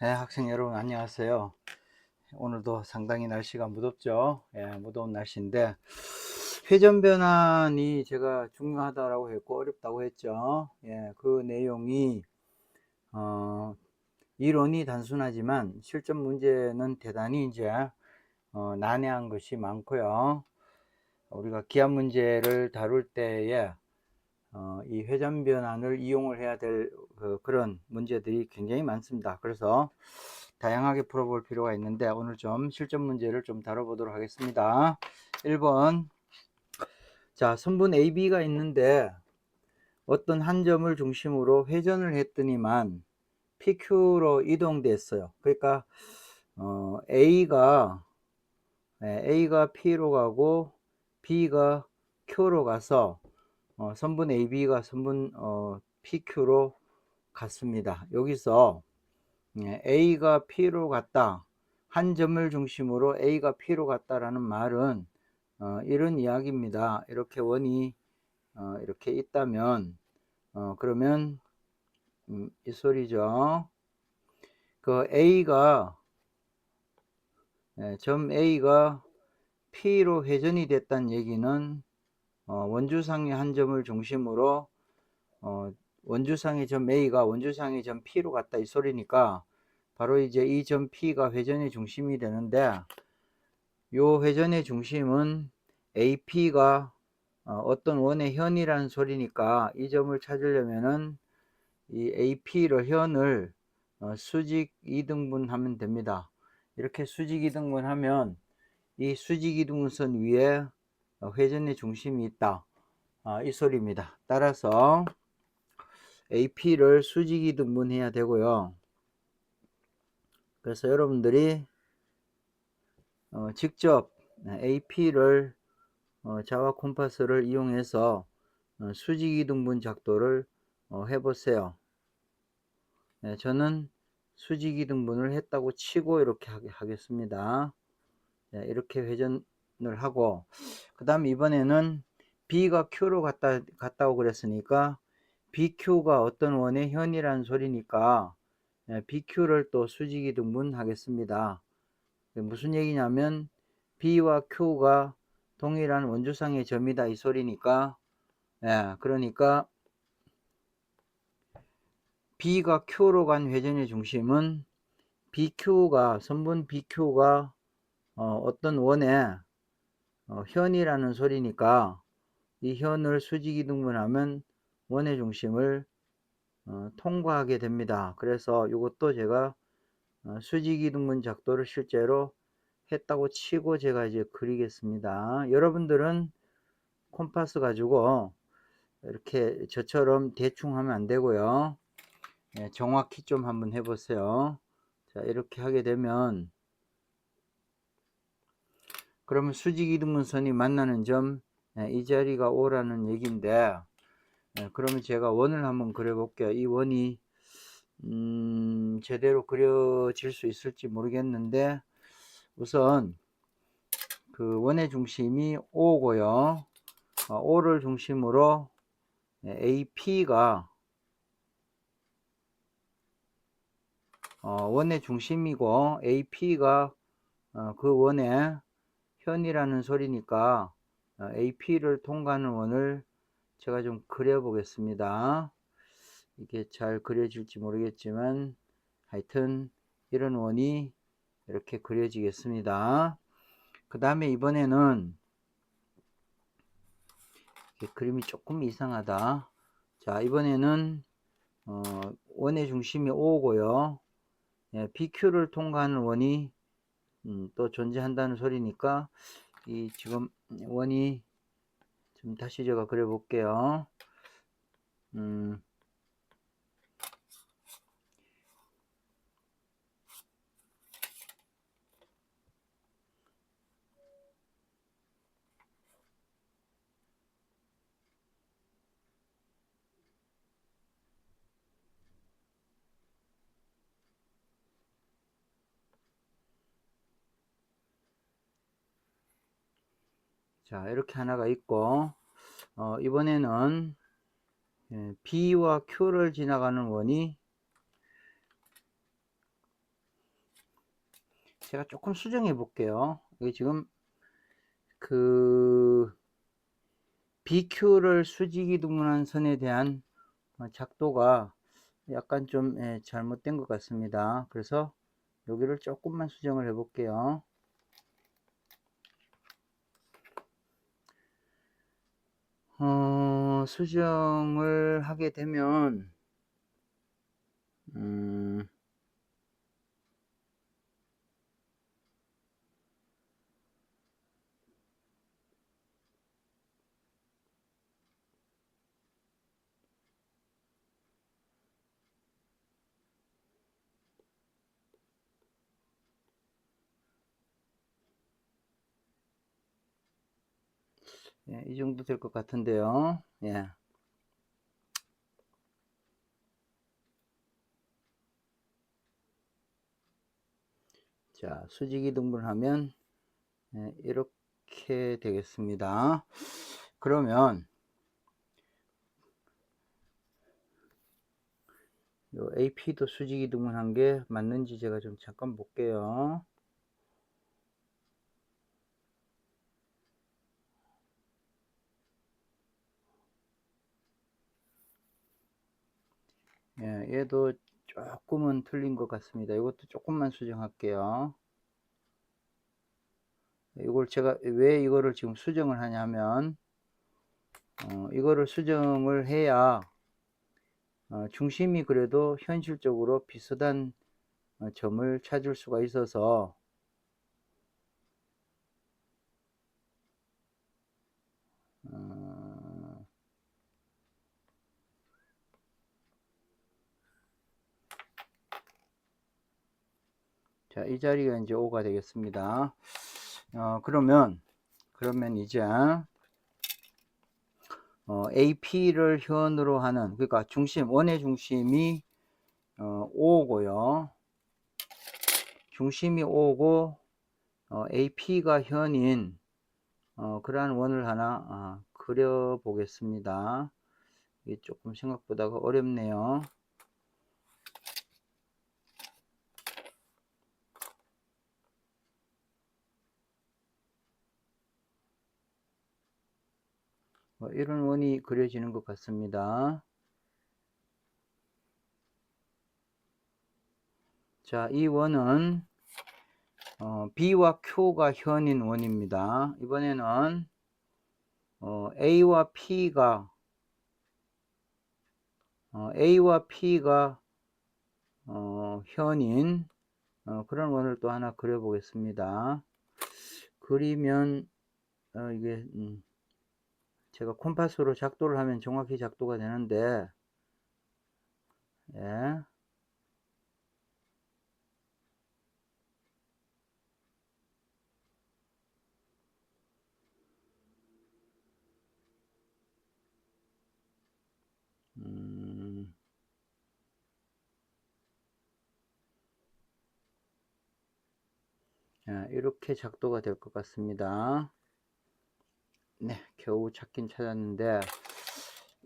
네, 학생 여러분 안녕하세요. 오늘도 상당히 날씨가 무덥죠. 예, 무더운 날씨인데 회전 변환이 제가 중요하다고 했고 어렵다고 했죠. 예, 그 내용이 이론이 단순하지만 실전 문제는 대단히 이제 난해한 것이 많고요. 우리가 기하 문제를 다룰 때에 이 회전 변환을 이용을 해야 될 그런 문제들이 굉장히 많습니다. 그래서 다양하게 풀어볼 필요가 있는데 오늘 좀 실전 문제를 좀 다뤄보도록 하겠습니다. 1번, 자, 선분 AB가 있는데 어떤 한 점을 중심으로 회전을 했더니만 PQ로 이동됐어요. 그러니까 A가 P로 가고 B가 Q로 가서 선분 AB가 선분 PQ로 갔습니다. 여기서 A가 P로 갔다. 한 점을 중심으로 A가 P로 갔다라는 말은 이런 이야기입니다. 이렇게 원이 이렇게 있다면 그러면 이 소리죠. 그 점 A가 P로 회전이 됐다는 얘기는 원주상의 한 점을 중심으로 원주상의 점 A가 원주상의 점 P로 갔다 이 소리니까 바로 이제 이 점 P가 회전의 중심이 되는데 요 회전의 중심은 AP가 어떤 원의 현이라는 소리니까 이 점을 찾으려면은 이 AP를 현을 수직 이등분하면 됩니다. 이렇게 수직 이등분하면 이 수직 이등분선 위에 회전의 중심이 있다. 이 소리입니다. 따라서 AP를 수직 이등분해야 되고요. 그래서 여러분들이 직접 AP를 자와 콤파스를 이용해서 수직 이등분 작도를 해보세요. 저는 수직 이등분을 했다고 치고 이렇게 하겠습니다. 이렇게 회전을 하고 그 다음 이번에는 B가 Q로 갔다고 그랬으니까 BQ가 어떤 원의 현이라는 소리니까 BQ를 또 수직 이등분 하겠습니다. 무슨 얘기냐면 B와 Q가 동일한 원주상의 점이다 이 소리니까 그러니까 B가 Q로 간 회전의 중심은 선분 BQ가 어떤 원의 현이라는 소리니까 이 현을 수직 이등분하면 원의 중심을 통과하게 됩니다. 그래서 이것도 제가 수직 이등분 작도를 실제로 했다고 치고 제가 이제 그리겠습니다. 여러분들은 콤파스 가지고 이렇게 저처럼 대충 하면 안 되고요. 정확히 좀 한번 해보세요. 자, 이렇게 하게 되면 그러면 수직 이등분선이 만나는 점 이 자리가 O라는 얘기인데 그러면 제가 원을 한번 그려 볼게요. 이 원이 제대로 그려질 수 있을지 모르겠는데 우선 그 원의 중심이 O고요. O를 중심으로 AP가 원의 중심이고 AP가 그 원의 현이라는 소리니까 AP를 통과하는 원을 제가 좀 그려 보겠습니다. 이게 잘 그려질지 모르겠지만 하여튼 이런 원이 이렇게 그려지겠습니다. 그 다음에 이번에는 그림이 조금 이상하다. 자, 이번에는 원의 중심이 O고요. BQ를 통과하는 원이 또 존재한다는 소리니까 이 지금 원이 좀 다시 제가 그려 볼게요. 자, 이렇게 하나가 있고 이번에는 B와 Q를 지나가는 원이 제가 조금 수정해 볼게요. 이게 지금 그 BQ를 수직이동분한 선에 대한 작도가 약간 좀 잘못된 것 같습니다. 그래서 여기를 조금만 수정을 해 볼게요. 수정을 하게 되면 예, 이 정도 될 것 같은데요. 예. 자, 수직이 등분하면 예, 이렇게 되겠습니다. 그러면 요 AP도 수직이 등분한 게 맞는지 제가 좀 잠깐 볼게요. 예, 얘도 조금은 틀린 것 같습니다. 이것도 조금만 수정할게요. 이걸 제가 왜 이거를 지금 수정을 하냐면 이거를 수정을 해야 중심이 그래도 현실적으로 비슷한 점을 찾을 수가 있어서 자, 이 자리가 이제 5가 되겠습니다. 그러면 이제 AP를 현으로 하는, 그러니까 중심, 원의 중심이 5고요. 중심이 5고 AP가 현인 그러한 원을 하나 그려 보겠습니다. 이게 조금 생각보다 어렵네요. 이런 원이 그려지는 것 같습니다. 자, 이 원은 B와 Q가 현인 원입니다. 이번에는 A와 P가 현인 그런 원을 또 하나 그려 보겠습니다. 그리면 이게 제가 콤파스로 작도를 하면 정확히 작도가 되는데 예. 이렇게 작도가 될 것 같습니다. 네, 겨우 찾긴 찾았는데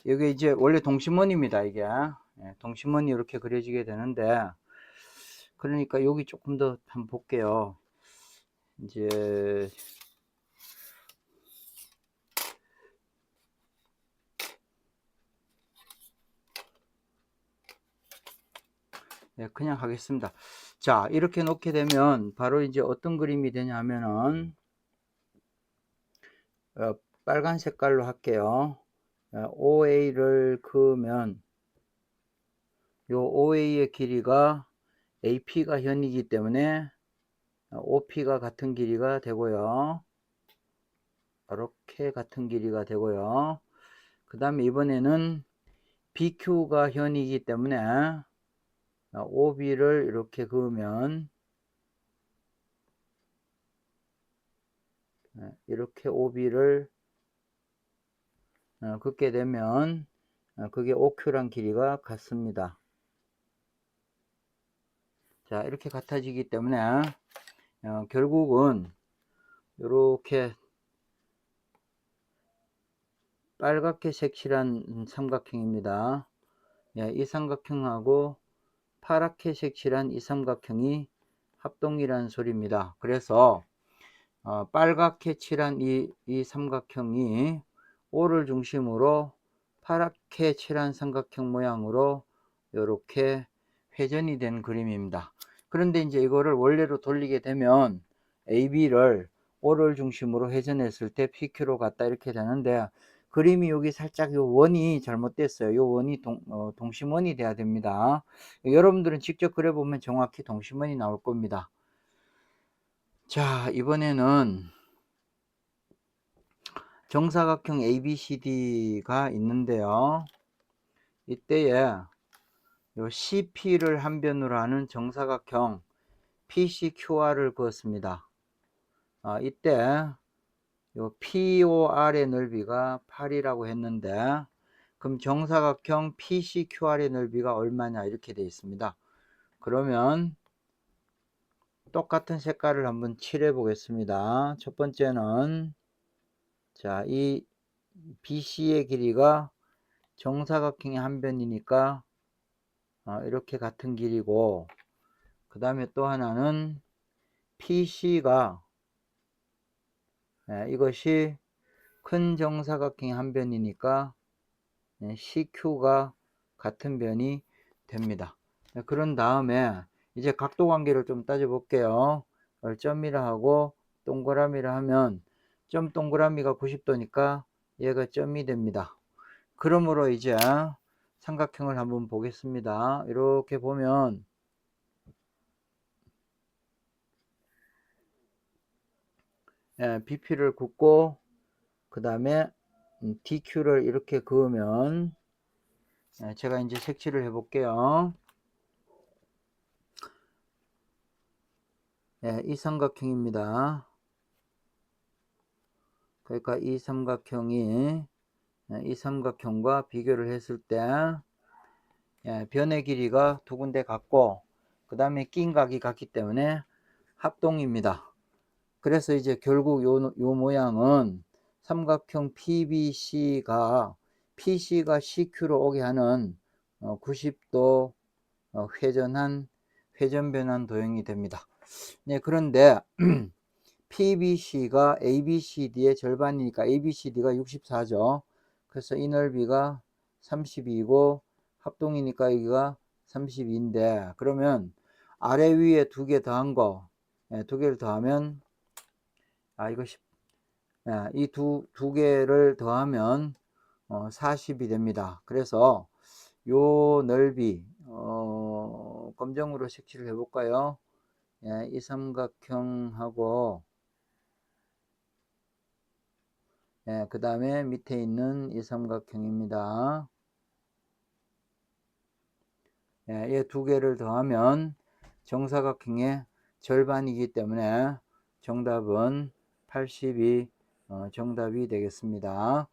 이게 이제 원래 동심원입니다. 이게 동심원이 이렇게 그려지게 되는데 그러니까 여기 조금 더 한번 볼게요. 이제 그냥 하겠습니다. 자, 이렇게 놓게 되면 바로 이제 어떤 그림이 되냐 하면은 빨간 색깔로 할게요. OA를 그으면 요 OA의 길이가 AP가 현이기 때문에 OP가 같은 길이가 되고요. 이렇게 같은 길이가 되고요. 그 다음에 이번에는 BQ가 현이기 때문에 OB를 이렇게 그으면 이렇게 OB를 긋게 되면 그게 OQ랑 길이가 같습니다. 자, 이렇게 같아지기 때문에 결국은 이렇게 빨갛게 색칠한 삼각형입니다. 이 삼각형하고 파랗게 색칠한 이 삼각형이 합동이라는 소리입니다. 그래서 빨갛게 칠한 이 삼각형이 O를 중심으로 파랗게 칠한 삼각형 모양으로 이렇게 회전이 된 그림입니다. 그런데 이제 이거를 원래로 돌리게 되면 AB를 O를 중심으로 회전했을 때 PQ로 갔다 이렇게 되는데, 그림이 여기 살짝 요 원이 잘못됐어요. 요 원이 동심원이 돼야 됩니다. 여러분들은 직접 그려보면 정확히 동심원이 나올 겁니다. 자, 이번에는 정사각형 ABCD가 있는데요. 이때에 요 CP를 한 변으로 하는 정사각형 PCQR을 그었습니다. 이때 요 POR의 넓이가 8이라고 했는데, 그럼 정사각형 PCQR의 넓이가 얼마냐 이렇게 되어 있습니다. 그러면 똑같은 색깔을 한번 칠해 보겠습니다. 첫 번째는 자, 이 BC의 길이가 정사각형의 한 변이니까 이렇게 같은 길이고, 그 다음에 또 하나는 PC가 이것이 큰 정사각형의 한 변이니까 CQ가 같은 변이 됩니다. 그런 다음에 이제 각도 관계를 좀 따져 볼게요. 점이라 하고 동그라미라 하면 점 동그라미가 90도니까 얘가 점이 됩니다. 그러므로 이제 삼각형을 한번 보겠습니다. 이렇게 보면 BP를 긋고 그 다음에 DQ를 이렇게 그으면 제가 이제 색칠을 해 볼게요. 이 삼각형입니다. 그러니까 이 삼각형이 이 삼각형과 비교를 했을 때 변의 길이가 두 군데 같고 그 다음에 낀 각이 같기 때문에 합동입니다. 그래서 이제 결국 요 모양은 삼각형 PC가 CQ로 오게 하는 90도 회전한 회전 변환 도형이 됩니다. 네, 그런데 PBC가 ABCD의 절반이니까 ABCD가 64죠. 그래서 이 넓이가 32고 합동이니까 여기가 32인데, 그러면 아래 위에 두 개 더한 거, 두 개를 더하면 이거 이 두 개를 더하면 40이 됩니다. 그래서 요 넓이 검정으로 색칠을 해 볼까요? 이 삼각형하고 그 다음에 밑에 있는 이 삼각형입니다. 이 두 개를 더하면 정사각형의 절반이기 때문에 정답은 80이 정답이 되겠습니다.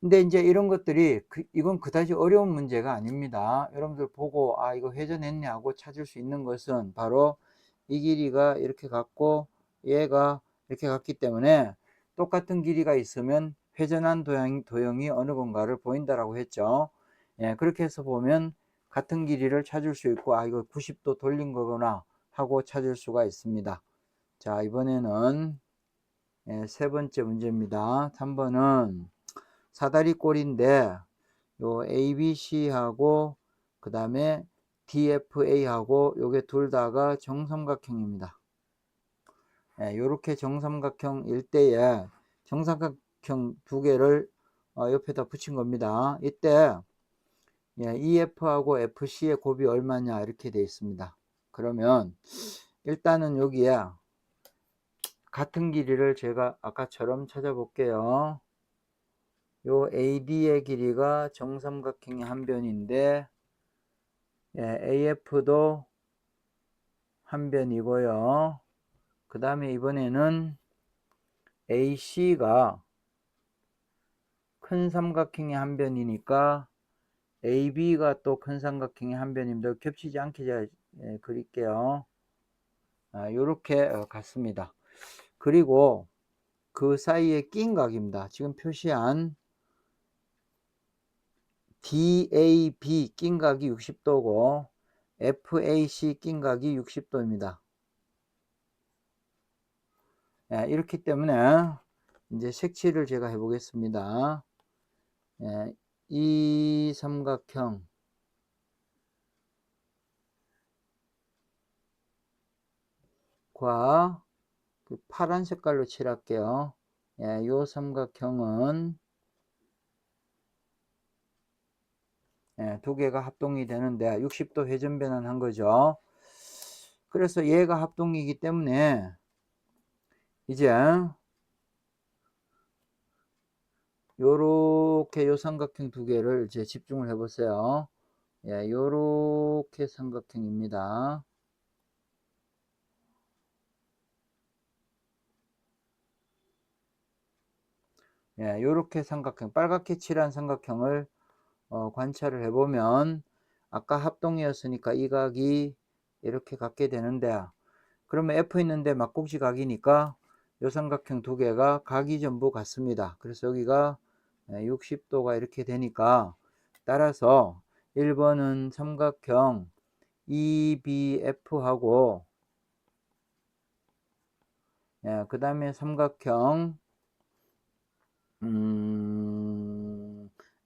근데 이제 이런 것들이 이건 그다지 어려운 문제가 아닙니다. 여러분들 보고 이거 회전했네 하고 찾을 수 있는 것은 바로 이 길이가 이렇게 같고 얘가 이렇게 같기 때문에 똑같은 길이가 있으면 회전한 도형이 어느 건가를 보인다라고 했죠. 그렇게 해서 보면 같은 길이를 찾을 수 있고 이거 90도 돌린 거구나 하고 찾을 수가 있습니다. 자, 이번에는 세 번째 문제입니다. 3번은 사다리꼴인데 요 ABC하고 그 다음에 DFA하고 요게 둘 다가 정삼각형입니다. 요렇게 정삼각형일 때에 정삼각형 두 개를 옆에다 붙인 겁니다. 이때 EF하고 FC의 곱이 얼마냐 이렇게 되어 있습니다. 그러면 일단은 여기에 같은 길이를 제가 아까처럼 찾아볼게요. 요 AD의 길이가 정삼각형의 한 변인데 AF도 한 변이고요. 그 다음에 이번에는 AC가 큰 삼각형의 한 변이니까 AB가 또 큰 삼각형의 한 변입니다. 겹치지 않게 제가 그릴게요. 요렇게 같습니다. 그리고 그 사이에 낀 각입니다. 지금 표시한 DAB 낀 각이 60도고 FAC 낀 각이 60도입니다. 예, 이렇기 때문에 이제 색칠을 제가 해 보겠습니다. 예, 이 삼각형 과 그 파란 색깔로 칠할게요. 예, 요 삼각형은 예, 두 개가 합동이 되는데 60도 회전 변환한 거죠. 그래서 얘가 합동이기 때문에 이제 요렇게 요 삼각형 두 개를 이제 집중을 해 보세요. 예, 요렇게 삼각형입니다. 예, 요렇게 삼각형, 빨갛게 칠한 삼각형을 관찰을 해보면 아까 합동이었으니까 이 각이 이렇게 갖게 되는데, 그러면 F 있는데 막꼭지 각이니까 요 삼각형 두 개가 각이 전부 같습니다. 그래서 여기가 60도가 이렇게 되니까, 따라서 1번은 삼각형 EBF하고 그 다음에 삼각형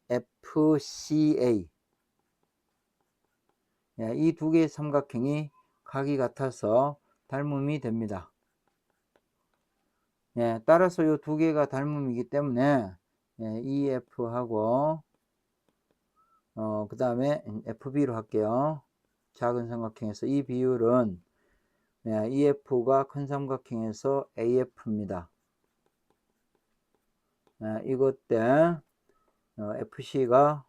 FCA, 이 두 개의 삼각형이 각이 같아서 닮음이 됩니다. 따라서 이 두 개가 닮음이기 때문에 EF하고 그 다음에 FB로 할게요. 작은 삼각형에서 이 비율은 EF가 큰 삼각형에서 AF입니다. 이것 때 FC가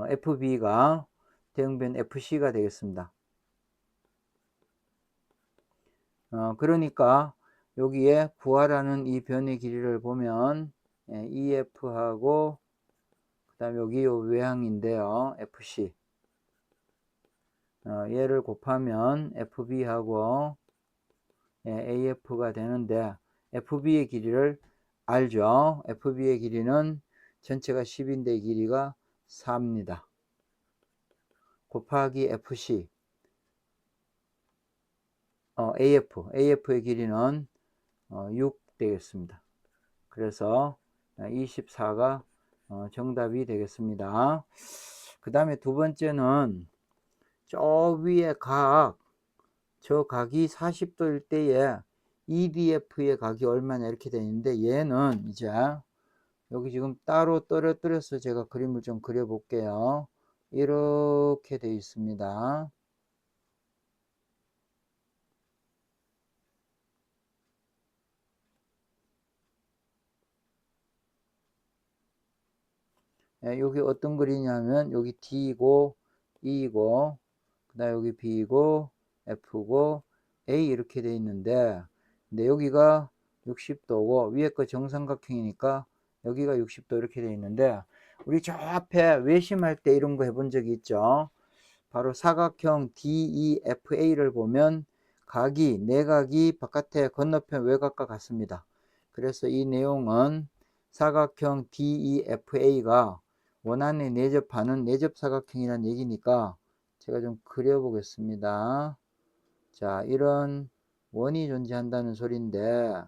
FB가 대응변 FC가 되겠습니다. 그러니까 여기에 구하라는 이 변의 길이를 보면 EF하고 그 다음에 여기 요 외항인데요. FC 얘를 곱하면 FB하고 AF가 되는데, FB의 길이를 알죠. FB의 길이는 전체가 10인데 길이가 4입니다. 곱하기 FC AF의 길이는 6 되겠습니다. 그래서 24가 정답이 되겠습니다. 그 다음에 두 번째는 저 위에 저 각이 40도일 때에 EDF의 각이 얼마냐 이렇게 되어 있는데, 얘는 이제 여기 지금 따로 떨어뜨려서 제가 그림을 좀 그려 볼게요. 이렇게 되어 있습니다. 여기 어떤 글이냐면 여기 D이고 E이고 그 다음에 여기 B이고 F고 A 이렇게 되어 있는데, 근데 여기가 60도고 위에 거 정삼각형이니까 여기가 60도 이렇게 되어 있는데, 우리 저 앞에 외심할 때 이런 거 해본 적이 있죠. 바로 사각형 DEFA를 보면 각이 내각이 바깥에 건너편 외곽과 같습니다. 그래서 이 내용은 사각형 DEFA가 원안에 내접하는 내접사각형이라는 얘기니까 제가 좀 그려보겠습니다. 자, 이런 원이 존재한다는 소리인데,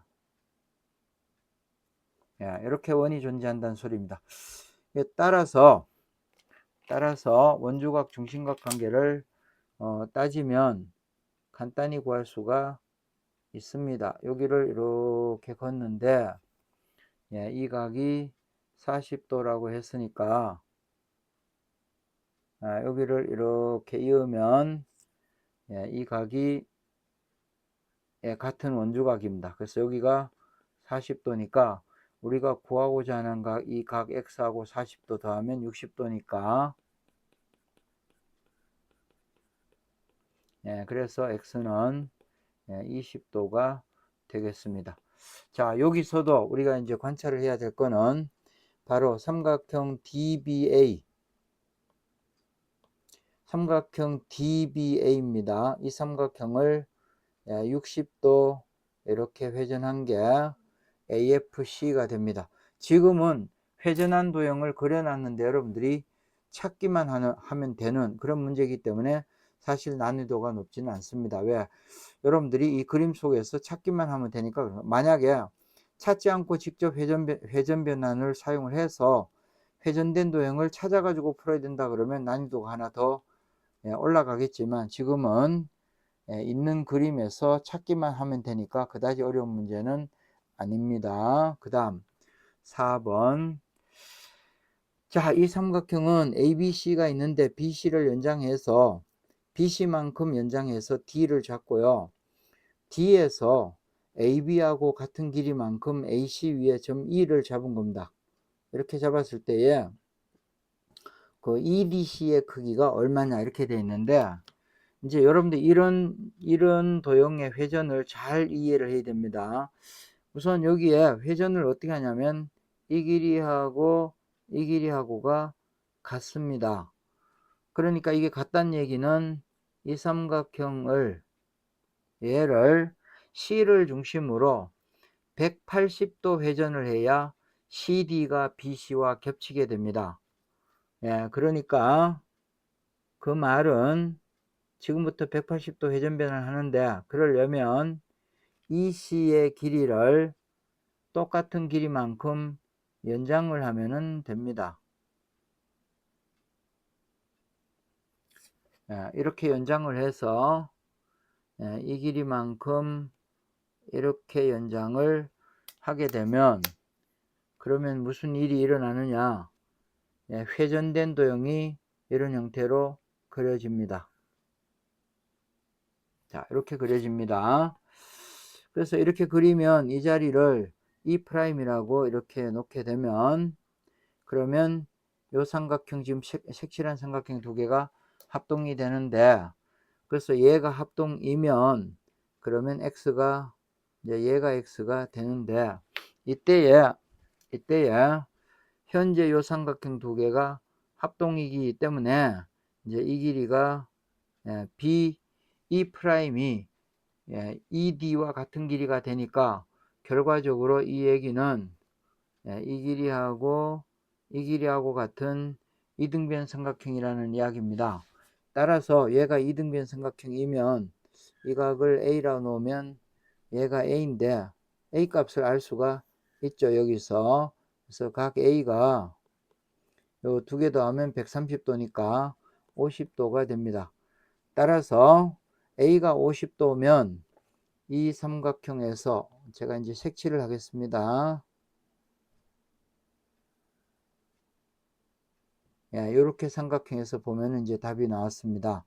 이렇게 원이 존재한다는 소리입니다. 따라서 원주각 중심각 관계를 따지면 간단히 구할 수가 있습니다. 여기를 이렇게 걷는데 이 각이 40도라고 했으니까 여기를 이렇게 이으면 이 각이 같은 원주각입니다. 그래서 여기가 40도니까 우리가 구하고자 하는 각, 이 각 X하고 40도 더하면 60도니까 그래서 X는 20도가 되겠습니다. 자, 여기서도 우리가 이제 관찰을 해야 될 거는 바로 삼각형 DBA입니다. 이 삼각형을 60도 이렇게 회전한 게 AFC가 됩니다. 지금은 회전한 도형을 그려놨는데 여러분들이 찾기만 하면 되는 그런 문제이기 때문에 사실 난이도가 높지는 않습니다. 왜? 여러분들이 이 그림 속에서 찾기만 하면 되니까. 만약에 찾지 않고 직접 회전 변환을 사용을 해서 회전된 도형을 찾아가지고 풀어야 된다 그러면 난이도가 하나 더 올라가겠지만, 지금은 있는 그림에서 찾기만 하면 되니까 그다지 어려운 문제는 아닙니다. 그 다음 4번. 자, 이 삼각형은 ABC가 있는데 BC를 연장해서 BC만큼 연장해서 D를 잡고요. D에서 AB하고 같은 길이만큼 AC 위에 점 E를 잡은 겁니다. 이렇게 잡았을 때에 그 EDC의 크기가 얼마냐 이렇게 되어 있는데, 이제 여러분들 이런 도형의 회전을 잘 이해를 해야 됩니다. 우선 여기에 회전을 어떻게 하냐면 이 길이하고 이 길이하고가 같습니다. 그러니까 이게 같다는 얘기는 이 삼각형을 얘를 C를 중심으로 180도 회전을 해야 CD가 BC와 겹치게 됩니다. 그러니까 그 말은 지금부터 180도 회전 변환을 하는데, 그러려면 EC의 길이를 똑같은 길이만큼 연장을 하면 됩니다. 이렇게 연장을 해서 이 길이만큼 이렇게 연장을 하게 되면, 그러면 무슨 일이 일어나느냐, 회전된 도형이 이런 형태로 그려집니다. 자, 이렇게 그려집니다. 그래서 이렇게 그리면 이 자리를 E'이라고 이렇게 놓게 되면, 그러면 요 삼각형, 지금 색칠한 삼각형 두 개가 합동이 되는데, 그래서 얘가 합동이면 그러면 X가, 이제 얘가 X가 되는데, 이때에 현재 요 삼각형 두 개가 합동이기 때문에 이제 이 길이가 B, E'이 ED와 같은 길이가 되니까, 결과적으로 이 얘기는 이 길이하고 이 길이하고 같은 이등변 삼각형이라는 이야기입니다. 따라서 얘가 이등변 삼각형이면 이 각을 A라고 놓으면 얘가 A인데 A 값을 알 수가 있죠, 여기서. 그래서 각 A가 요 두 개 더하면 130도니까 50도가 됩니다. 따라서 A가 50도면 이 삼각형에서, 제가 이제 색칠을 하겠습니다. 이렇게 삼각형에서 보면 이제 답이 나왔습니다.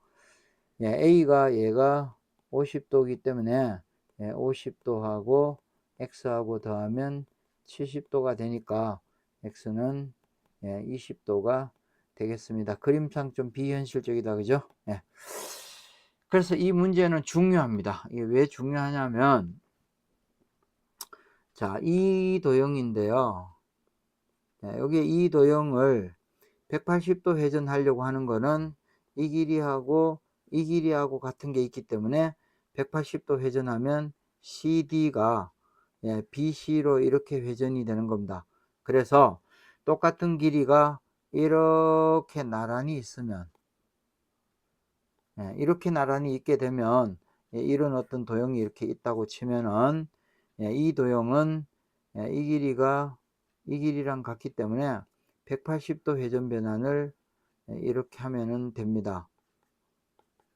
A가 얘가 50도이기 때문에 50도하고 X하고 더하면 70도가 되니까 X는 20도가 되겠습니다. 그림상 좀 비현실적이다, 그죠? 그래서 이 문제는 중요합니다. 이게 왜 중요하냐면, 자, 이 도형인데요. 여기 이 도형을 180도 회전하려고 하는 거는 이 길이하고 이 길이하고 같은 게 있기 때문에 180도 회전하면 CD가 BC로 이렇게 회전이 되는 겁니다. 그래서 똑같은 길이가 이렇게 나란히 있으면, 이렇게 나란히 있게 되면, 이런 어떤 도형이 이렇게 있다고 치면은 이 도형은 이 길이가 이 길이랑 같기 때문에 180도 회전 변환을 이렇게 하면은 됩니다.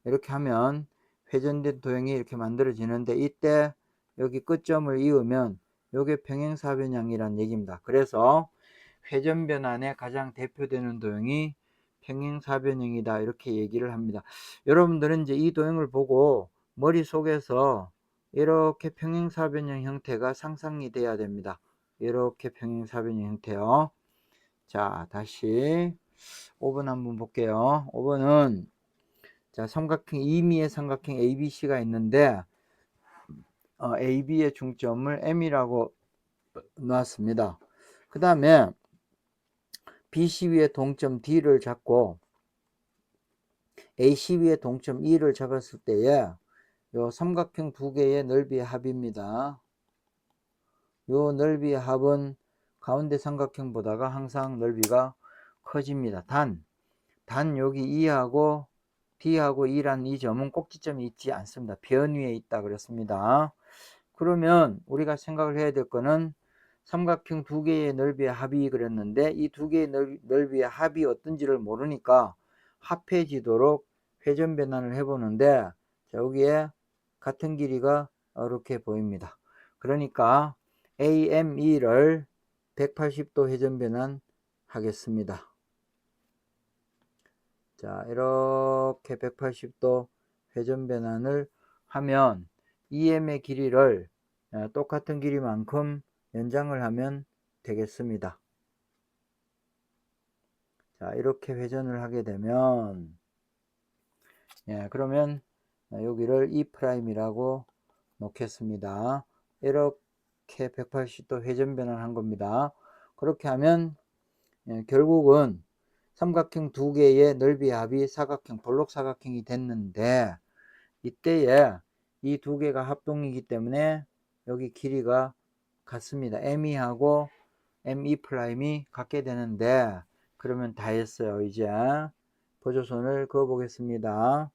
이렇게 하면 회전된 도형이 이렇게 만들어지는데, 이때 여기 끝점을 이으면 요게 평행사변형이란 얘기입니다. 그래서 회전 변환의 가장 대표되는 도형이 평행사변형이다, 이렇게 얘기를 합니다. 여러분들은 이제 이 도형을 보고 머릿속에서 이렇게 평행사변형 형태가 상상이 돼야 됩니다. 이렇게 평행사변형 형태요. 자, 다시 5번 한번 볼게요. 5번은 자, 삼각형, 이미의 삼각형 ABC가 있는데 AB의 중점을 M이라고 놨습니다. 그 다음에 BC 위에 동점 D를 잡고 AC 위에 동점 E를 잡았을 때에 요 삼각형 두 개의 넓이의 합입니다. 요 넓이의 합은 가운데 삼각형보다가 항상 넓이가 커집니다. 단 여기 E하고 D하고 E라는 이 점은 꼭지점이 있지 않습니다. 변 위에 있다 그랬습니다. 그러면 우리가 생각을 해야 될 거는 삼각형 두 개의 넓이의 합이 그랬는데 이 두 개의 넓이의 합이 어떤지를 모르니까 합해지도록 회전 변환을 해보는데 자, 여기에 같은 길이가 이렇게 보입니다. 그러니까 AME를 180도 회전 변환 하겠습니다. 자, 이렇게 180도 회전 변환을 하면 EM의 길이를 똑같은 길이만큼 연장을 하면 되겠습니다. 자, 이렇게 회전을 하게 되면 그러면 여기를 E'이라고 놓겠습니다. 이렇게 180도 회전 변환한 겁니다. 그렇게 하면 결국은 삼각형 두 개의 넓이의 합이 사각형, 볼록사각형이 됐는데 이때에 이 두 개가 합동이기 때문에 여기 길이가 같습니다. ME하고 ME'이 같게 되는데 그러면 다 했어요. 이제 보조선을 그어 보겠습니다.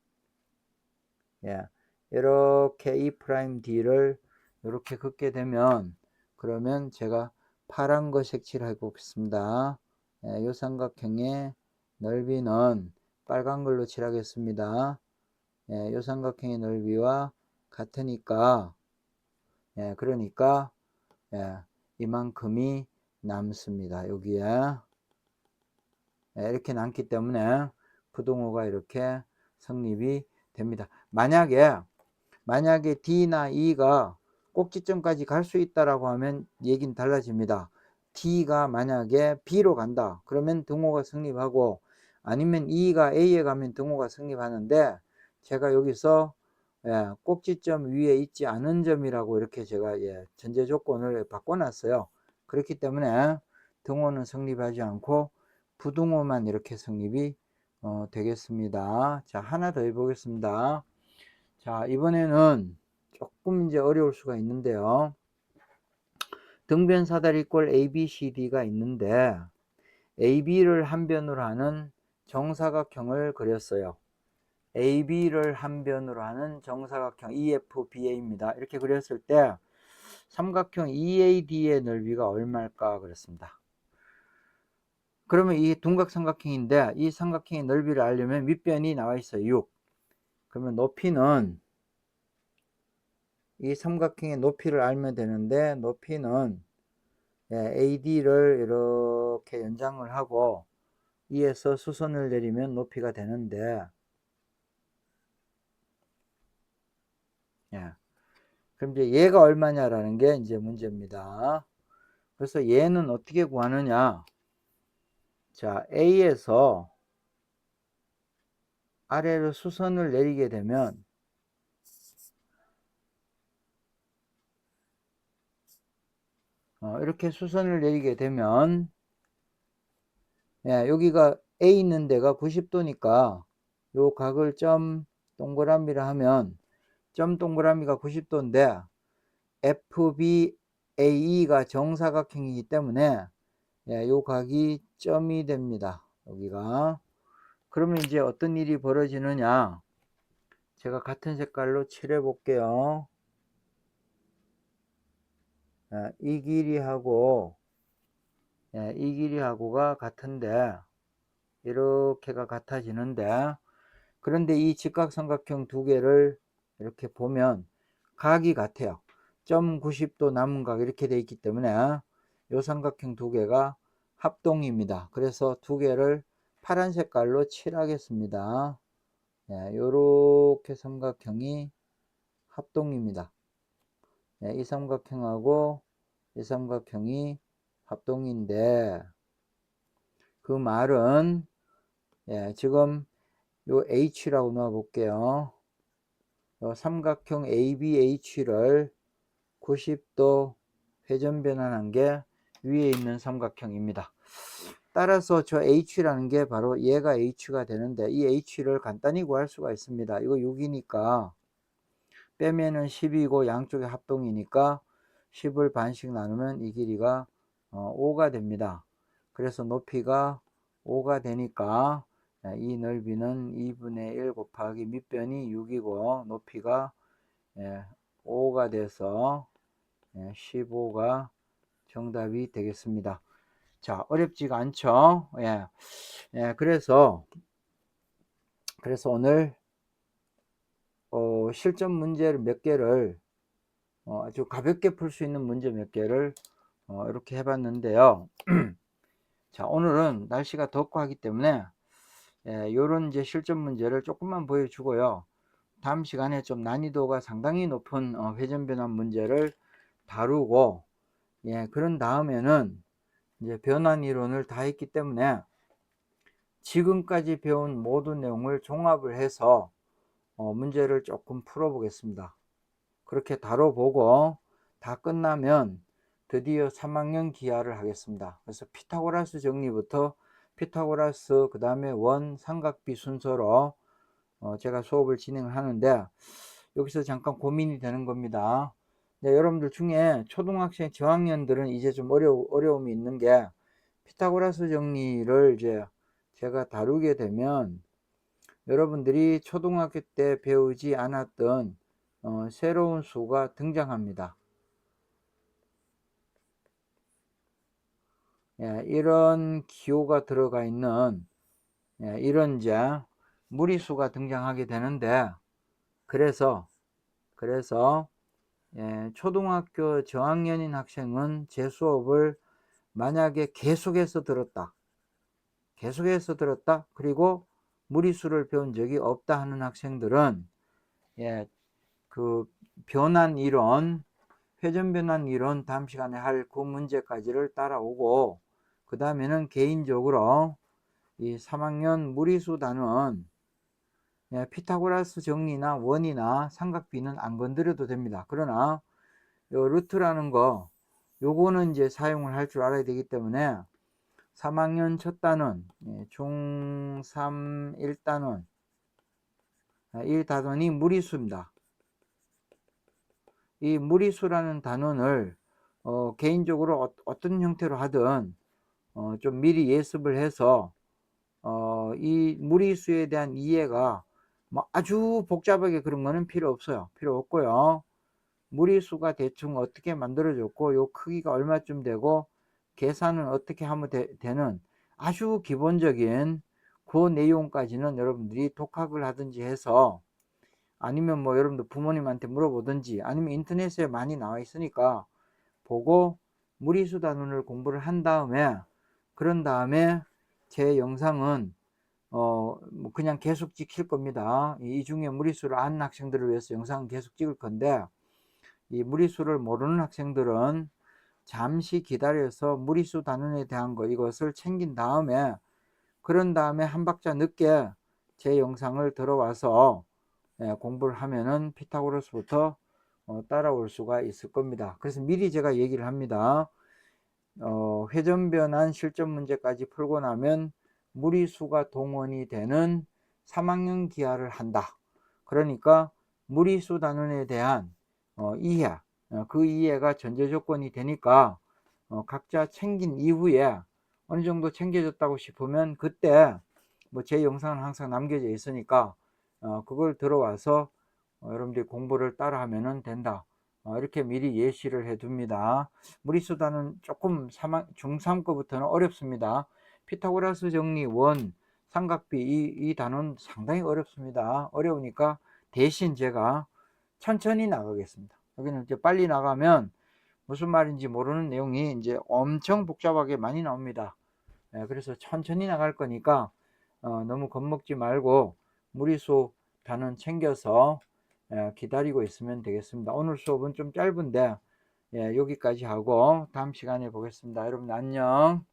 이렇게 E'D를 이렇게 긋게 되면 그러면 제가 파란 거 색칠해 보겠습니다. 이 삼각형의 넓이는 빨간 걸로 칠하겠습니다. 이 삼각형의 넓이와 같으니까 그러니까 이만큼이 남습니다. 여기에 이렇게 남기 때문에 부동호가 이렇게 성립이 됩니다. 만약에 D나 E가 꼭지점까지 갈 수 있다라고 하면 얘기는 달라집니다. D가 만약에 B로 간다. 그러면 등호가 성립하고 아니면 E가 A에 가면 등호가 성립하는데 제가 여기서 꼭지점 위에 있지 않은 점이라고 이렇게 제가 전제 조건을 바꿔놨어요. 그렇기 때문에 등호는 성립하지 않고 부등호만 이렇게 성립이 되겠습니다. 자, 하나 더 해보겠습니다. 자, 이번에는 조금 이제 어려울 수가 있는데요. 등변 사다리꼴 ABCD가 있는데 AB를 한 변으로 하는 정사각형을 그렸어요. AB를 한 변으로 하는 정사각형 EFBA입니다. 이렇게 그렸을 때 삼각형 EAD의 넓이가 얼마일까 그랬습니다. 그러면 이 둔각삼각형인데 이 삼각형의 넓이를 알려면 밑변이 나와 있어요. 6. 그러면 높이는 이 삼각형의 높이를 알면 되는데 높이는 AD를 이렇게 연장을 하고 E에서 수선을 내리면 높이가 되는데 그럼 이제 얘가 얼마냐라는 게 이제 문제입니다. 그래서 얘는 어떻게 구하느냐? 자, A에서 아래로 수선을 내리게 되면 이렇게 수선을 내리게 되면 여기가 A 있는 데가 90도니까 요 각을 점 동그라미라 하면 점 동그라미가 90도인데 FBAE가 정사각형이기 때문에 요 각이 점이 됩니다. 여기가. 그러면 이제 어떤 일이 벌어지느냐? 제가 같은 색깔로 칠해 볼게요. 이 길이하고 이 길이하고가 같은데 이렇게가 같아지는데 그런데 이 직각삼각형 두 개를 이렇게 보면 각이 같아요. 점 90도 남은 각 이렇게 돼 있기 때문에 이 삼각형 두 개가 합동입니다. 그래서 두 개를 파란 색깔로 칠하겠습니다. 이렇게 삼각형이 합동입니다. 이 삼각형하고 이 삼각형이 합동인데 그 말은 지금 요 H라고 놓아 볼게요. 요 삼각형 ABH를 90도 회전 변환한 게 위에 있는 삼각형입니다. 따라서 저 H라는 게 바로 얘가 H가 되는데 이 H를 간단히 구할 수가 있습니다. 이거 6이니까 빼면은 10이고 양쪽에 합동이니까 10을 반씩 나누면 이 길이가 5가 됩니다. 그래서 높이가 5가 되니까 이 넓이는 2분의 1 곱하기 밑변이 6이고 높이가 5가 돼서 15가 정답이 되겠습니다. 자, 어렵지가 않죠. 그래서 오늘 실전 문제를 몇 개를 아주 가볍게 풀 수 있는 문제 몇 개를 이렇게 해봤는데요. 자, 오늘은 날씨가 덥고 하기 때문에 요런 이제 실전 문제를 조금만 보여주고요. 다음 시간에 좀 난이도가 상당히 높은 회전 변환 문제를 다루고, 그런 다음에는 이제 변환 이론을 다 했기 때문에 지금까지 배운 모든 내용을 종합을 해서 문제를 조금 풀어 보겠습니다. 그렇게 다뤄보고 다 끝나면 드디어 3학년 기하를 하겠습니다. 그래서 피타고라스 정리부터 피타고라스 그 다음에 원 삼각비 순서로 제가 수업을 진행을 하는데, 여기서 잠깐 고민이 되는 겁니다. 여러분들 중에 초등학생 저학년들은 이제 좀 어려움이 있는 게, 피타고라스 정리를 이제 제가 다루게 되면 여러분들이 초등학교 때 배우지 않았던 새로운 수가 등장합니다. 이런 기호가 들어가 있는 이런 이제 무리수가 등장하게 되는데, 그래서 초등학교 저학년인 학생은 제 수업을 만약에 계속해서 들었다, 그리고 무리수를 배운 적이 없다 하는 학생들은 그 변환 이론, 회전 변환 이론 다음 시간에 할 그 문제까지를 따라오고, 그 다음에는 개인적으로 이 3학년 무리수 단원 피타고라스 정리나 원이나 삼각비는 안 건드려도 됩니다. 그러나 요 루트라는 거, 요거는 이제 사용을 할 줄 알아야 되기 때문에 3학년 첫 단원, 중3 1단원, 1단원이 무리수입니다. 이 무리수라는 단원을 개인적으로 어떤 형태로 하든 좀 미리 예습을 해서 이 무리수에 대한 이해가 뭐 아주 복잡하게 그런 거는 필요 없고요. 무리수가 대충 어떻게 만들어졌고 요 크기가 얼마쯤 되고 계산은 어떻게 하면 되는 아주 기본적인 그 내용까지는 여러분들이 독학을 하든지 해서, 아니면 뭐 여러분들 부모님한테 물어보든지, 아니면 인터넷에 많이 나와 있으니까 보고 무리수 단원을 공부를 한 다음에, 그런 다음에 제 영상은 뭐 그냥 계속 찍힐 겁니다. 이 중에 무리수를 아는 학생들을 위해서 영상은 계속 찍을 건데, 이 무리수를 모르는 학생들은 잠시 기다려서 무리수 단원에 대한 이것을 챙긴 다음에, 그런 다음에 한 박자 늦게 제 영상을 들어와서 공부를 하면은 피타고라스부터 따라올 수가 있을 겁니다. 그래서 미리 제가 얘기를 합니다. 회전변환 실전 문제까지 풀고 나면 무리수가 동원이 되는 3학년 기하를 한다. 그러니까 무리수 단원에 대한 이해, 그 이해가 전제 조건이 되니까 각자 챙긴 이후에 어느 정도 챙겨졌다고 싶으면 그때 뭐 제 영상은 항상 남겨져 있으니까 그걸 들어와서 여러분들이 공부를 따라 하면 된다. 이렇게 미리 예시를 해 둡니다. 무리수 단원 조금 중3 거부터는 어렵습니다. 피타고라스 정리 원, 삼각비 이 단원 상당히 어렵습니다. 어려우니까 대신 제가 천천히 나가겠습니다. 여기는 이제 빨리 나가면 무슨 말인지 모르는 내용이 이제 엄청 복잡하게 많이 나옵니다. 그래서 천천히 나갈 거니까 너무 겁먹지 말고 무리수 단원 챙겨서 기다리고 있으면 되겠습니다. 오늘 수업은 좀 짧은데 여기까지 하고 다음 시간에 보겠습니다. 여러분 안녕.